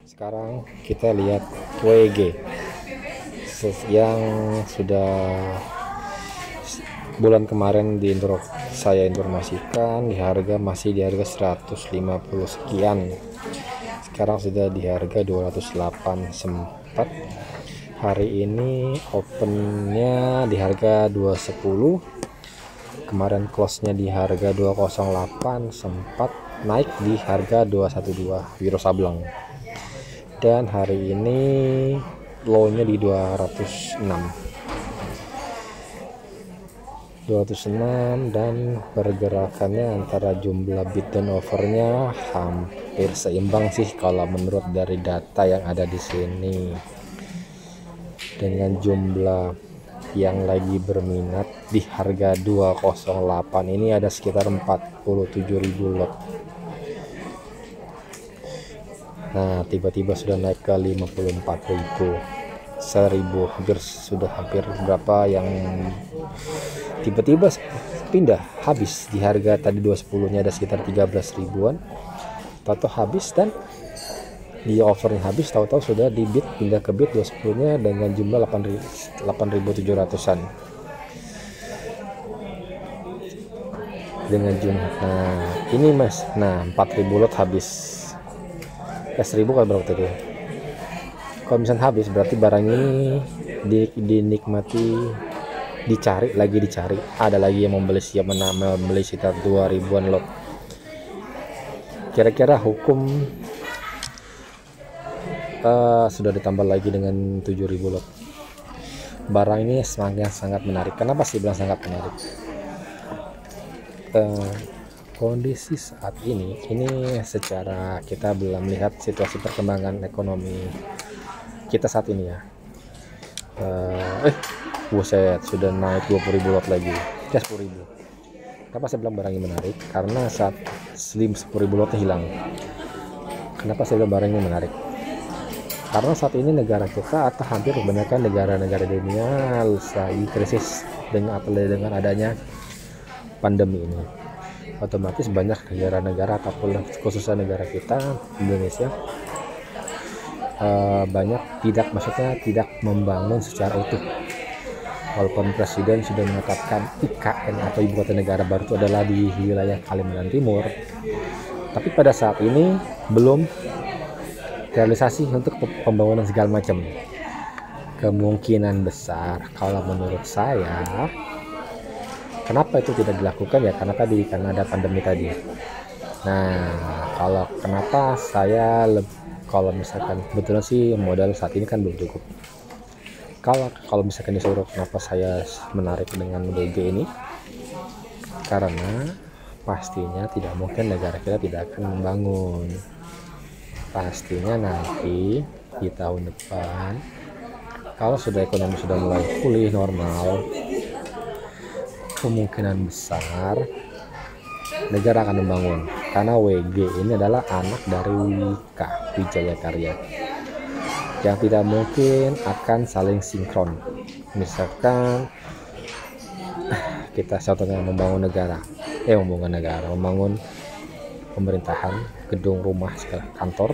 Sekarang kita lihat WG yang sudah bulan kemarin saya informasikan masih di harga 150 sekian. Sekarang sudah di harga 208 sempat. Hari ini opennya di harga 210. Kemarin close-nya di harga 208, sempat naik di harga 212 Wiro Sableng. Dan hari ini low-nya di 206 dan pergerakannya antara jumlah bid dan overnya hampir seimbang sih kalau menurut dari data yang ada di sini, dengan jumlah yang lagi berminat di harga 208 ini ada sekitar 47.000 lot. Nah, tiba-tiba sudah naik ke 54.000, 1.000, hampir berapa yang tiba-tiba pindah habis di harga tadi 210 nya ada sekitar 13 ribuan, tahu habis, dan di overnya habis, tahu-tahu sudah di bid pindah ke bid 210 nya dengan jumlah 8.700-an dengan jumlah. Nah ini mas, 4.000 lot habis, 1.000 kan berapa tadi. Kalau misalnya habis berarti barang ini dinikmati, dicari, ada lagi yang membeli, siap membeli sekitar 2.000-an lot. Kira-kira hukum sudah ditambah lagi dengan 7.000 lot. Barang ini sangat menarik. Kenapa sih bilang sangat menarik? Kondisi saat ini secara kita belum melihat situasi perkembangan ekonomi kita saat ini ya. Buset, sudah naik 20.000 lot lagi, ya 10.000. Kenapa saya bilang barang ini menarik? Karena saat 10.000 lot hilang. Kenapa saya bilang barang ini menarik? Karena saat ini negara kita atau hampir kebanyakan negara-negara dunia lagi krisis dengan adanya pandemi ini. Otomatis banyak negara-negara ataupun khususnya negara kita Indonesia tidak membangun secara utuh. Walaupun presiden sudah menetapkan IKN atau ibu kota negara baru itu adalah di wilayah Kalimantan Timur, tapi pada saat ini belum realisasi untuk pembangunan segala macam. Kemungkinan besar kalau menurut saya, kenapa itu tidak dilakukan ya karena ada pandemi tadi. Nah, kalau misalkan kebetulan sih modal saat ini kan belum cukup. Kalau misalkan disuruh kenapa saya menarik dengan WG ini, karena pastinya tidak mungkin negara kita tidak akan membangun. Pastinya nanti di tahun depan kalau ekonomi sudah mulai pulih normal, kemungkinan besar negara akan membangun, karena WG ini adalah anak dari Wika Wijaya Karya yang tidak mungkin akan saling sinkron. Misalkan kita contohnya membangun pemerintahan, gedung, rumah, kantor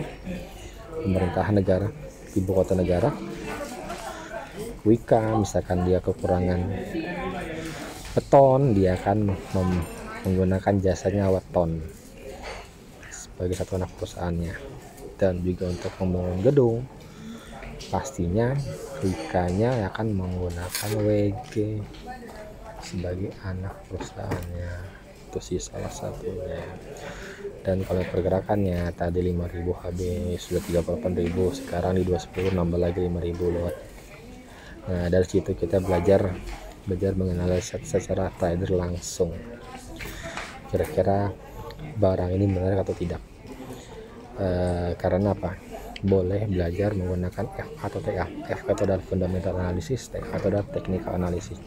pemerintahan negara, ibu kota negara. Wika misalkan dia kekurangan beton, dia akan menggunakan jasanya weton sebagai satu anak perusahaannya. Dan juga untuk membangun gedung, pastinya Wika-nya akan menggunakan WG sebagai anak perusahaannya. Itu sih salah satunya. Dan kalau pergerakannya tadi 5.000 habis, sudah 38.000, sekarang di 210 nambah lagi 5.000 lot. Nah, dari situ kita belajar menganalisis secara trader langsung, kira-kira barang ini menarik atau tidak. Karena apa? Boleh belajar menggunakan F atau TA. F itu adalah fundamental analysis, TA itu adalah technical analysis.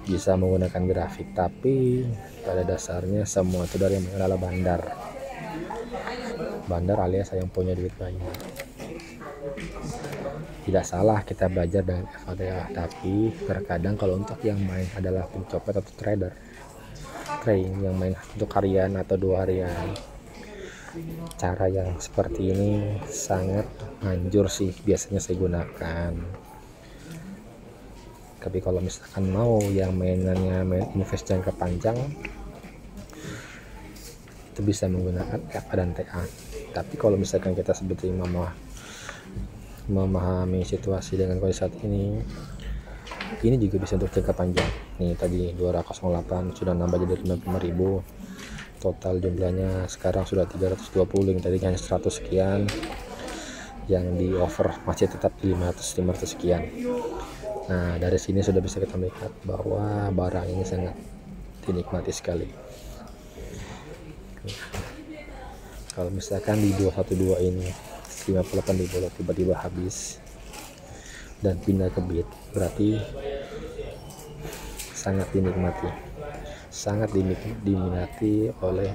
Bisa menggunakan grafik, tapi pada dasarnya semua itu dari yang adalah bandar alias yang punya duit banyak. Tidak salah kita belajar dengan FATA, tapi terkadang kalau untuk yang main adalah pencopet atau trader, trading yang main untuk harian atau 2 harian, Cara yang seperti ini sangat manjur sih biasanya saya gunakan. Tapi kalau misalkan mau yang mainannya main invest jangka panjang, itu bisa menggunakan FA dan TA. Tapi kalau misalkan kita sebetulnya memahami situasi dengan kondisi saat ini juga bisa untuk jangka panjang. Nih tadi 208 sudah nambah jadi 55.000, total jumlahnya sekarang sudah 320, yang tadi hanya 100 sekian, yang di over masih tetap 500 sekian. Nah, dari sini sudah bisa kita melihat bahwa barang ini sangat dinikmati sekali. Kalau misalkan di 212 ini 58.000 tiba-tiba habis dan pindah ke bid, berarti sangat diminati oleh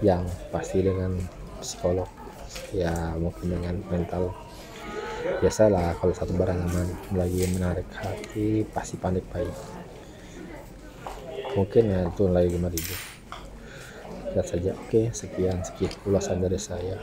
yang pasti dengan psikolog ya, mungkin dengan mental. Biasalah kalau satu barang lagi menarik hati pasti panik baik. Mungkin ya itu lagi 5.000. Lihat saja. Oke, sekian ulasan dari saya.